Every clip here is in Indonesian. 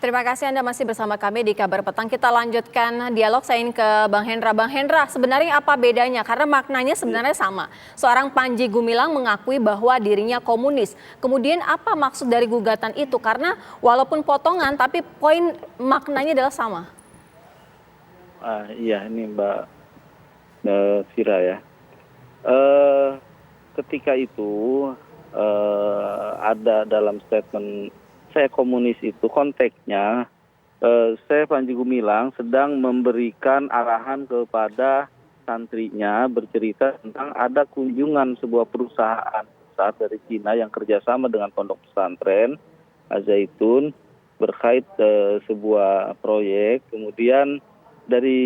Terima kasih Anda masih bersama kami di Kabar Petang. Kita lanjutkan dialog. Saya ingin ke Bang Hendra. Bang Hendra, sebenarnya apa bedanya? Karena maknanya sebenarnya sama. Seorang Panji Gumilang mengakui bahwa dirinya komunis. Kemudian apa maksud dari gugatan itu? Karena walaupun potongan, tapi poin maknanya adalah sama. Iya, ini Mbak Sira ya. Ketika itu ada dalam statement saya komunis itu konteksnya saya Panji Gumilang sedang memberikan arahan kepada santrinya bercerita tentang ada kunjungan sebuah perusahaan saat dari Cina yang kerjasama dengan pondok pesantren Al-Zaitun berkait sebuah proyek. Kemudian dari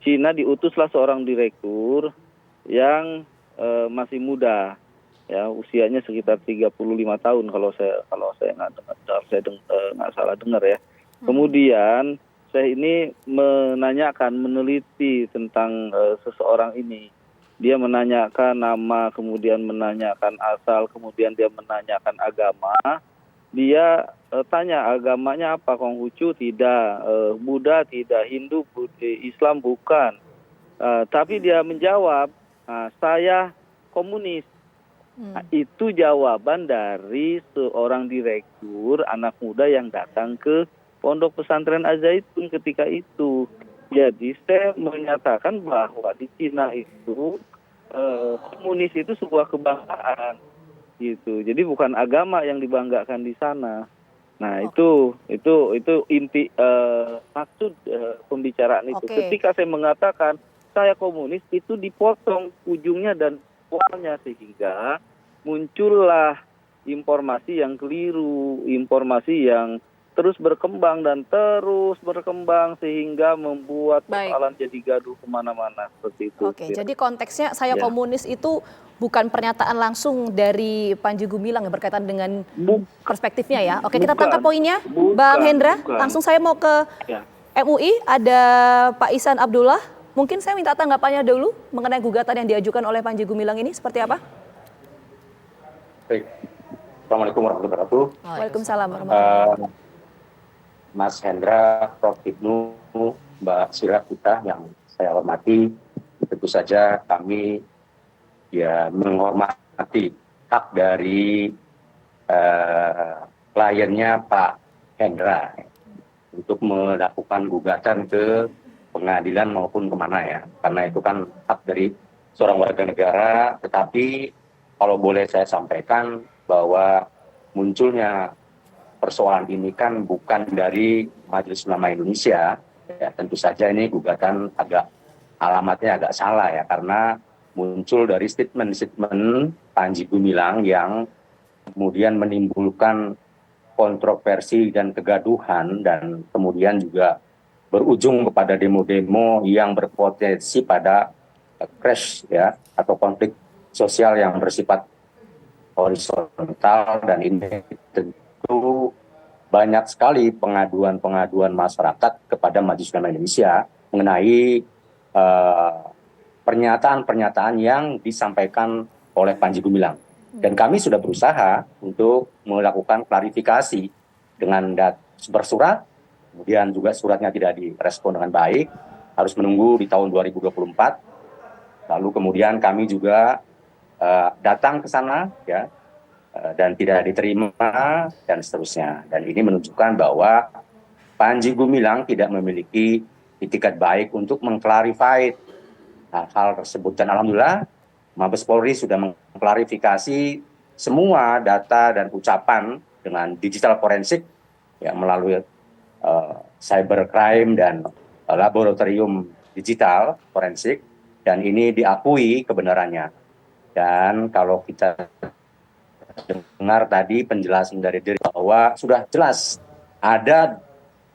Cina diutuslah seorang direktur yang masih muda. Ya, usianya sekitar 35 tahun kalau saya nggak salah dengar ya. Kemudian saya ini meneliti tentang seseorang ini. Dia menanyakan nama, kemudian menanyakan asal, kemudian dia menanyakan agama. Dia tanya agamanya apa, Konghucu tidak, Buddha tidak, Hindu, Islam bukan. Tapi dia menjawab, saya komunis. Nah, itu jawaban dari seorang direktur anak muda yang datang ke Pondok Pesantren Al-Zaitun ketika itu. Jadi saya menyatakan bahwa di Cina itu komunis itu sebuah kebanggaan gitu. Jadi bukan agama yang dibanggakan di sana. Nah, itu inti maksud pembicaraan itu. Ketika saya mengatakan saya komunis, itu dipotong ujungnya dan awalnya sehingga muncullah informasi yang keliru, informasi yang terus berkembang sehingga membuat persoalan jadi gaduh kemana-mana seperti itu. Oke, jadi konteksnya saya komunis itu bukan pernyataan langsung dari Panji Gumilang yang berkaitan dengan perspektifnya ya. Oke, kita tangkap poinnya, Bang Hendra. Langsung saya mau ke MUI, ada Pak Ihsan Abdullah. Mungkin saya minta tanggapannya dulu mengenai gugatan yang diajukan oleh Panji Gumilang ini seperti apa? Baik. Assalamualaikum warahmatullahi wabarakatuh. Waalaikumsalam warahmatullahi wabarakatuh. Mas Hendra, Prof. Ibnu, Mbak Sira kita yang saya hormati, tentu saja kami ya menghormati hak dari kliennya Pak Hendra untuk melakukan gugatan ke pengadilan maupun kemana ya, karena itu kan hak dari seorang warga negara. Tetapi kalau boleh saya sampaikan bahwa munculnya persoalan ini kan bukan dari Majelis Ulama Indonesia ya, tentu saja ini gugatan alamatnya agak salah ya, karena muncul dari statement Panji Gumilang yang kemudian menimbulkan kontroversi dan kegaduhan dan kemudian juga berujung kepada demo-demo yang berpotensi pada crash ya, atau konflik sosial yang bersifat horizontal. Dan ini tentu banyak sekali pengaduan masyarakat kepada Majelis Ulama Indonesia mengenai pernyataan-pernyataan yang disampaikan oleh Panji Gumilang. Dan kami sudah berusaha untuk melakukan klarifikasi dengan bersurat. Kemudian juga suratnya tidak direspon dengan baik, harus menunggu di tahun 2024. Lalu kemudian kami juga datang ke sana ya, dan tidak diterima dan seterusnya. Dan ini menunjukkan bahwa Panji Gumilang tidak memiliki itikat baik untuk mengklarifikasi hal tersebut. Dan alhamdulillah Mabes Polri sudah mengklarifikasi semua data dan ucapan dengan digital forensik ya, melalui cybercrime dan laboratorium digital forensik, dan ini diakui kebenarannya. Dan kalau kita dengar tadi penjelasan dari diri bahwa sudah jelas ada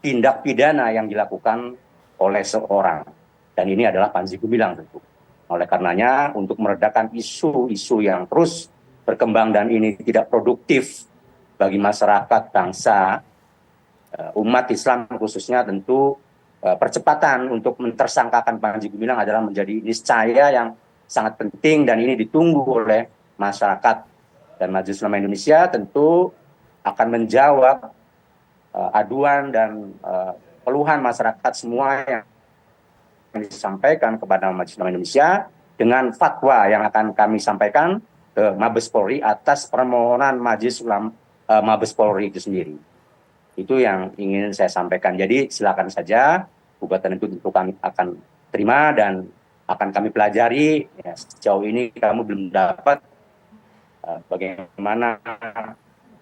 tindak pidana yang dilakukan oleh seorang, dan ini adalah Panji Gumilang tentu. Oleh karenanya untuk meredakan isu-isu yang terus berkembang dan ini tidak produktif bagi masyarakat bangsa, umat Islam khususnya, tentu percepatan untuk mentersangkakan Panji Gumilang adalah menjadi niscaya yang sangat penting, dan ini ditunggu oleh masyarakat. Dan Majelis Ulama Indonesia tentu akan menjawab aduan dan keluhan masyarakat semua yang disampaikan kepada Majelis Ulama Indonesia dengan fatwa yang akan kami sampaikan ke Mabes Polri atas permohonan Majelis Ulama Mabes Polri itu sendiri. Itu yang ingin saya sampaikan. Jadi silakan saja, gugatan itu tentu kami akan terima dan akan kami pelajari. Ya, sejauh ini kamu belum dapat bagaimana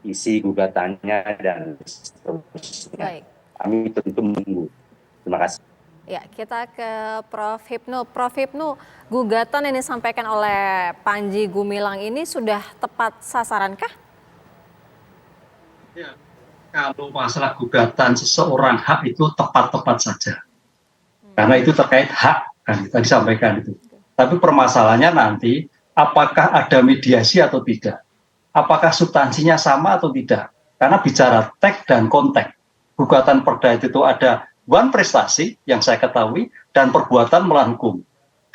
isi gugatannya dan seterusnya. Baik. Kami tentu menunggu. Terima kasih. Ya, kita ke Prof. Hipnu. Prof. Hipnu, gugatan yang disampaikan oleh Panji Gumilang ini sudah tepat sasarankah? Ya, kalau masalah gugatan seseorang hak itu tepat-tepat saja. Karena itu terkait hak, kan tadi disampaikan itu. Tapi permasalahannya nanti, apakah ada mediasi atau tidak? Apakah substansinya sama atau tidak? Karena bicara teks dan konteks. Gugatan perda itu ada prestasi yang saya ketahui dan perbuatan melawan hukum.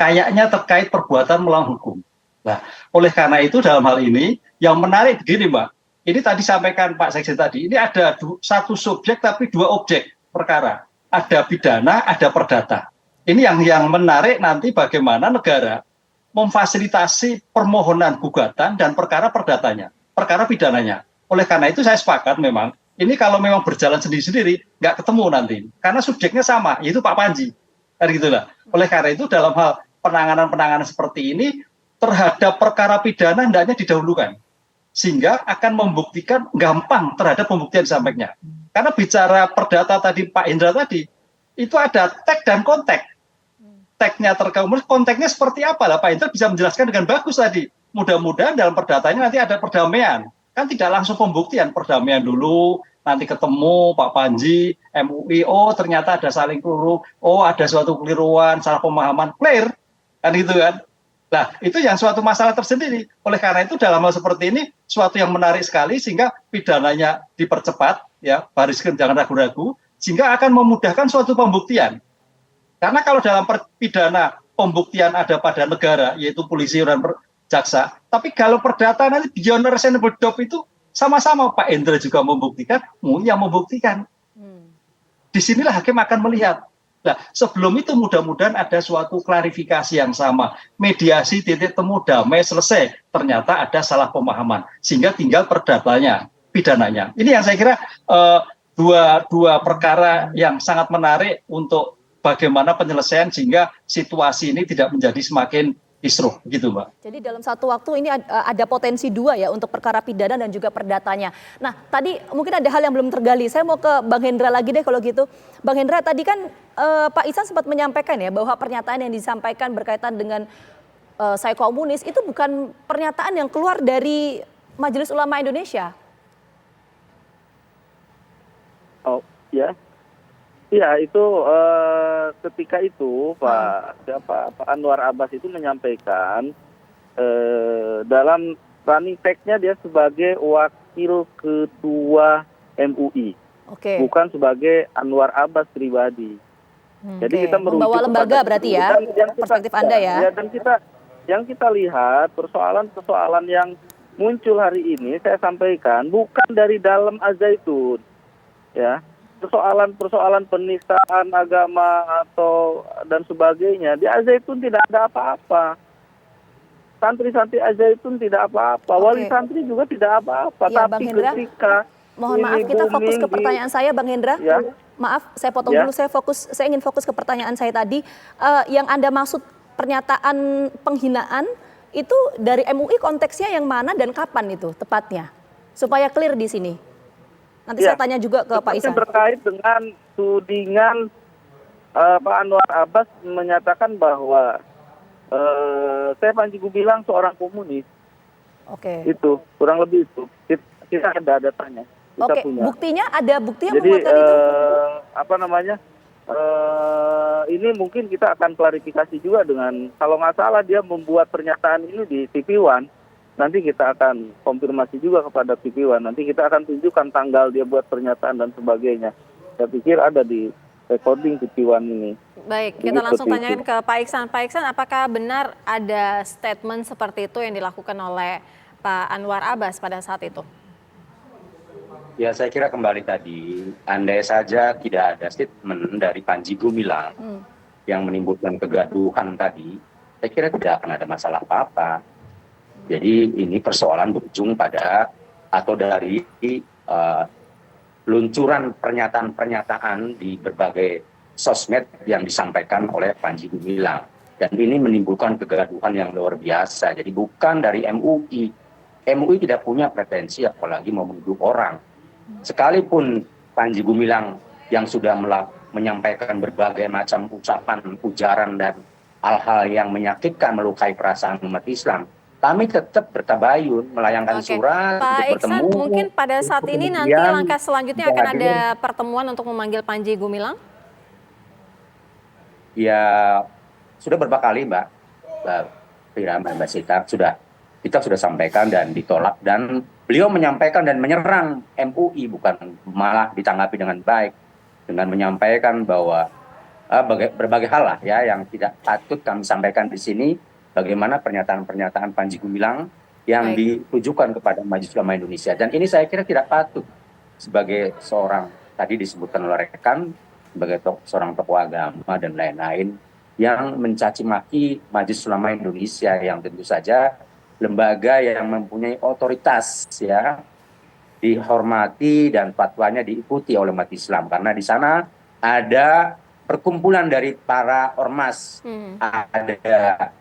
Kayaknya terkait perbuatan melawan hukum. Nah, oleh karena itu dalam hal ini yang menarik begini, Mbak. Ini tadi sampaikan Pak Sekjen tadi, ini ada satu subjek tapi dua objek perkara. Ada pidana, ada perdata. Ini yang menarik nanti bagaimana negara memfasilitasi permohonan gugatan dan perkara perdatanya, perkara pidananya. Oleh karena itu saya sepakat memang, ini kalau memang berjalan sendiri-sendiri, nggak ketemu nanti. Karena subjeknya sama, yaitu Pak Panji. Kan gitulah. Oleh karena itu dalam hal penanganan-penanganan seperti ini, terhadap perkara pidana hendaknya didahulukan. Sehingga akan membuktikan gampang terhadap pembuktian disampaikannya. Karena bicara perdata tadi, Pak Indra tadi, itu ada teks dan konteks. Teksnya terkaum, konteksnya seperti apa lah Pak Indra bisa menjelaskan dengan bagus tadi. Mudah-mudahan dalam perdatanya nanti ada perdamaian. Kan tidak langsung pembuktian, perdamaian dulu, nanti ketemu Pak Panji, MUI, oh ternyata ada saling keliru, oh ada suatu keliruan, salah pemahaman, clear, kan gitu kan. Nah itu yang suatu masalah tersendiri. Oleh karena itu dalam hal seperti ini, suatu yang menarik sekali sehingga pidananya dipercepat, ya bariskan jangan ragu-ragu, sehingga akan memudahkan suatu pembuktian. Karena kalau dalam pidana pembuktian ada pada negara, yaitu polisi dan jaksa, tapi kalau perdata nanti beyond reasonable doubt itu sama-sama Pak Indra juga membuktikan, MUI yang membuktikan. Disinilah hakim akan melihat. Nah, sebelum itu mudah-mudahan ada suatu klarifikasi yang sama. Mediasi, titik temu, damai, selesai. Ternyata ada salah pemahaman. Sehingga tinggal perdatanya, pidananya. Ini yang saya kira dua perkara yang sangat menarik untuk bagaimana penyelesaian sehingga situasi ini tidak menjadi semakin kisruh gitu Mbak. Jadi dalam satu waktu ini ada potensi dua ya untuk perkara pidana dan juga perdatanya. Nah tadi mungkin ada hal yang belum tergali. Saya mau ke Bang Hendra lagi deh kalau gitu. Bang Hendra tadi kan Pak Ihsan sempat menyampaikan ya bahwa pernyataan yang disampaikan berkaitan dengan saya komunis itu bukan pernyataan yang keluar dari Majelis Ulama Indonesia. Oh ya. Ya itu ketika itu Pak Anwar Abbas itu menyampaikan dalam running text-nya dia sebagai wakil ketua MUI, bukan sebagai Anwar Abbas pribadi. Jadi kita merujuk membawa lembaga berarti ya, perspektif Anda ya. Ya dan yang kita lihat persoalan-persoalan yang muncul hari ini saya sampaikan bukan dari dalam Al-Zaitun, ya. Persoalan penistaan agama atau dan sebagainya di Al-Zaitun tidak ada apa-apa. Santri-santri Al-Zaitun tidak apa-apa, wali santri juga tidak apa-apa. Ya, tapi Bang Hendra, ketika mohon maaf kita fokus ke pertanyaan saya Bang Hendra. Ya. Maaf, saya potong dulu. Saya ingin fokus ke pertanyaan saya tadi. Yang Anda maksud pernyataan penghinaan itu dari MUI konteksnya yang mana dan kapan itu tepatnya? Supaya clear di sini. Nanti saya tanya juga ke Pak Ihsan. Terkait dengan tudingan Pak Anwar Abbas menyatakan bahwa saya Panji Gumilang seorang komunis. Itu kurang lebih itu. Kita ada datanya. Kita punya. Buktinya ada bukti yang jadi, menguatkan itu. Ini mungkin kita akan klarifikasi juga dengan kalau nggak salah dia membuat pernyataan ini di TV One. Nanti kita akan konfirmasi juga kepada TV One. Nanti kita akan tunjukkan tanggal dia buat pernyataan dan sebagainya. Saya pikir ada di recording TV One ini. Baik, kita langsung tanyakan ke Pak Ihsan. Pak Ihsan, apakah benar ada statement seperti itu yang dilakukan oleh Pak Anwar Abbas pada saat itu? Ya, saya kira kembali tadi, andai saja tidak ada statement dari Panji Gumilang yang menimbulkan kegaduhan tadi, saya kira tidak akan ada masalah apa-apa. Jadi ini persoalan berujung pada atau dari luncuran pernyataan-pernyataan di berbagai sosmed yang disampaikan oleh Panji Gumilang. Dan ini menimbulkan kegaduhan yang luar biasa. Jadi bukan dari MUI. MUI tidak punya pretensi apalagi mau menuduh orang. Sekalipun Panji Gumilang yang sudah menyampaikan berbagai macam ucapan, ujaran, dan hal-hal yang menyakitkan, melukai perasaan umat Islam, kami tetap bertabayun, melayangkan surat, Pak untuk Iksan, bertemu. mungkin pada saat ini nanti langkah selanjutnya akan ada pertemuan untuk memanggil Panji Gumilang? Ya, sudah beberapa kali Mbak Fira, Mbak Sita, kita sudah sampaikan dan ditolak, dan beliau menyampaikan dan menyerang MUI, bukan malah ditanggapi dengan baik dengan menyampaikan bahwa berbagai hal lah ya yang tidak patut kami sampaikan di sini, bagaimana pernyataan-pernyataan Panji Gumilang yang ditujukan kepada Majelis Ulama Indonesia, dan ini saya kira tidak patut sebagai seorang, tadi disebutkan oleh rekan, sebagai seorang tokoh agama dan lain-lain yang mencaci maki Majelis Ulama Indonesia yang tentu saja lembaga yang mempunyai otoritas ya, dihormati dan fatwanya diikuti oleh umat Islam, karena di sana ada perkumpulan dari para ormas, ada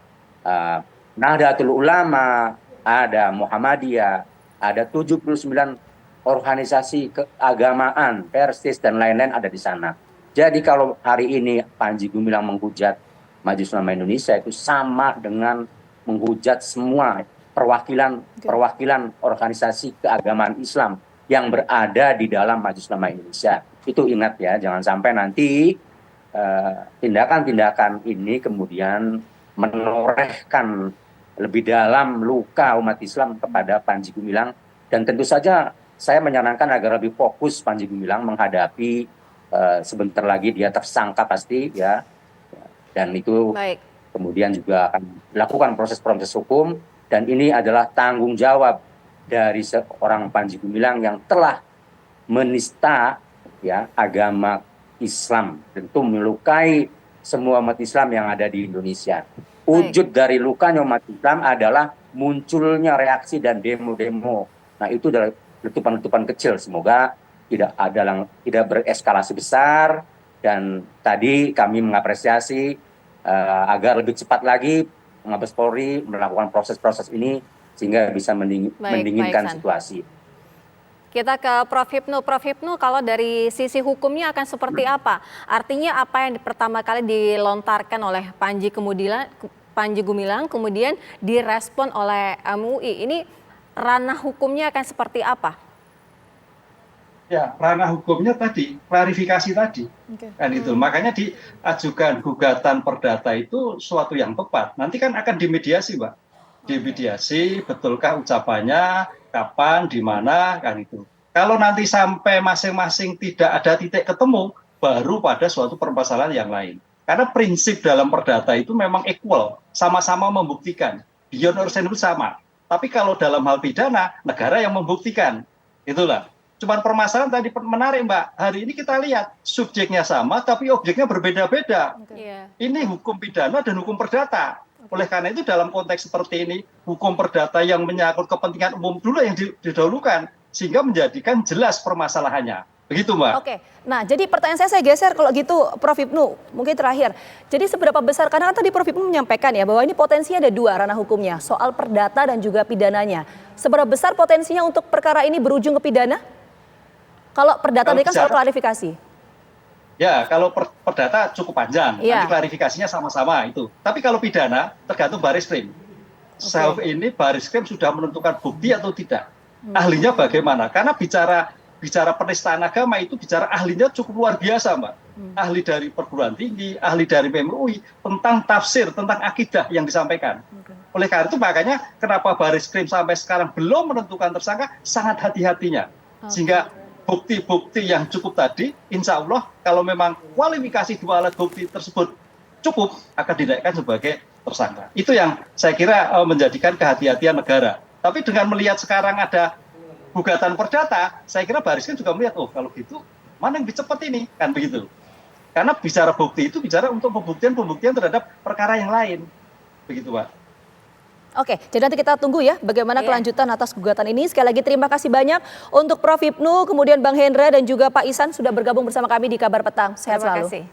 Nahdlatul Ulama, ada Muhammadiyah, ada 79 organisasi keagamaan, persis dan lain-lain ada di sana. Jadi kalau hari ini Panji Gumilang menghujat Majelis Ulama Indonesia, itu sama dengan menghujat semua perwakilan organisasi keagamaan Islam yang berada di dalam Majelis Ulama Indonesia. Itu ingat ya, jangan sampai nanti tindakan-tindakan ini kemudian menorehkan lebih dalam luka umat Islam kepada Panji Gumilang. Dan tentu saja saya menyarankan agar lebih fokus Panji Gumilang menghadapi sebentar lagi dia tersangka pasti ya, dan itu kemudian juga akan dilakukan proses-proses hukum, dan ini adalah tanggung jawab dari seorang Panji Gumilang yang telah menista ya agama Islam, tentu melukai semua umat Islam yang ada di Indonesia. Wujud dari lukanya umat Islam adalah munculnya reaksi dan demo-demo. Nah, itu adalah letupan-letupan kecil, semoga tidak bereskalasi besar, dan tadi kami mengapresiasi agar lebih cepat lagi Mabes Polri melakukan proses-proses ini sehingga bisa mendinginkan situasi. Kita ke Prof. Hipnu. Prof. Hipnu, kalau dari sisi hukumnya akan seperti apa? Artinya apa yang pertama kali dilontarkan oleh Panji Gumilang kemudian direspon oleh MUI, ini ranah hukumnya akan seperti apa? Ya, ranah hukumnya tadi, klarifikasi tadi, kan itu. Makanya diajukan gugatan perdata itu suatu yang tepat. Nanti kan akan dimediasi, Mbak. Dimediasi, betulkah ucapannya, kapan, di mana, kan itu. Kalau nanti sampai masing-masing tidak ada titik ketemu, baru pada suatu permasalahan yang lain. Karena prinsip dalam perdata itu memang equal, sama-sama membuktikan. Beyond reasonable sama. Tapi kalau dalam hal pidana, negara yang membuktikan. Itulah. Cuman permasalahan tadi menarik, Mbak. Hari ini kita lihat subjeknya sama tapi objeknya berbeda-beda. Ini hukum pidana dan hukum perdata. Oleh karena itu dalam konteks seperti ini, hukum perdata yang menyangkut kepentingan umum dulu yang didahulukan sehingga menjadikan jelas permasalahannya. Begitu, Mbak. Oke. Nah, jadi pertanyaan saya geser kalau gitu, Prof. Hipnu, mungkin terakhir. Jadi seberapa besar, karena kan tadi Prof. Hipnu menyampaikan ya bahwa ini potensinya ada dua ranah hukumnya, soal perdata dan juga pidananya. Seberapa besar potensinya untuk perkara ini berujung ke pidana? Kalau perdata tadi kan soal klarifikasi. Ya, kalau perdata cukup panjang, nanti klarifikasinya sama-sama itu. Tapi kalau pidana, tergantung baris krim. Sejauh ini baris krim sudah menentukan bukti atau tidak. Ahlinya bagaimana? Karena bicara penistaan agama itu bicara ahlinya cukup luar biasa, Mbak. Ahli dari perguruan tinggi, ahli dari MUI, tentang tafsir, tentang akidah yang disampaikan. Oleh karena itu makanya kenapa baris krim sampai sekarang belum menentukan tersangka, sangat hati-hatinya. Sehingga bukti-bukti yang cukup tadi, insya Allah kalau memang kualifikasi dua alat bukti tersebut cukup, akan dinaikkan sebagai tersangka. Itu yang saya kira menjadikan kehati-hatian negara. Tapi dengan melihat sekarang ada gugatan perdata, saya kira Baris kan juga melihat, oh kalau gitu mana yang lebih cepat ini, kan begitu. Karena bicara bukti itu bicara untuk pembuktian terhadap perkara yang lain, begitu Pak. Oke, jadi nanti kita tunggu ya bagaimana Iya. kelanjutan atas gugatan ini. Sekali lagi terima kasih banyak untuk Prof. Hipnu, kemudian Bang Hendra dan juga Pak Ihsan sudah bergabung bersama kami di Kabar Petang. Sehat Terima selalu. kasih.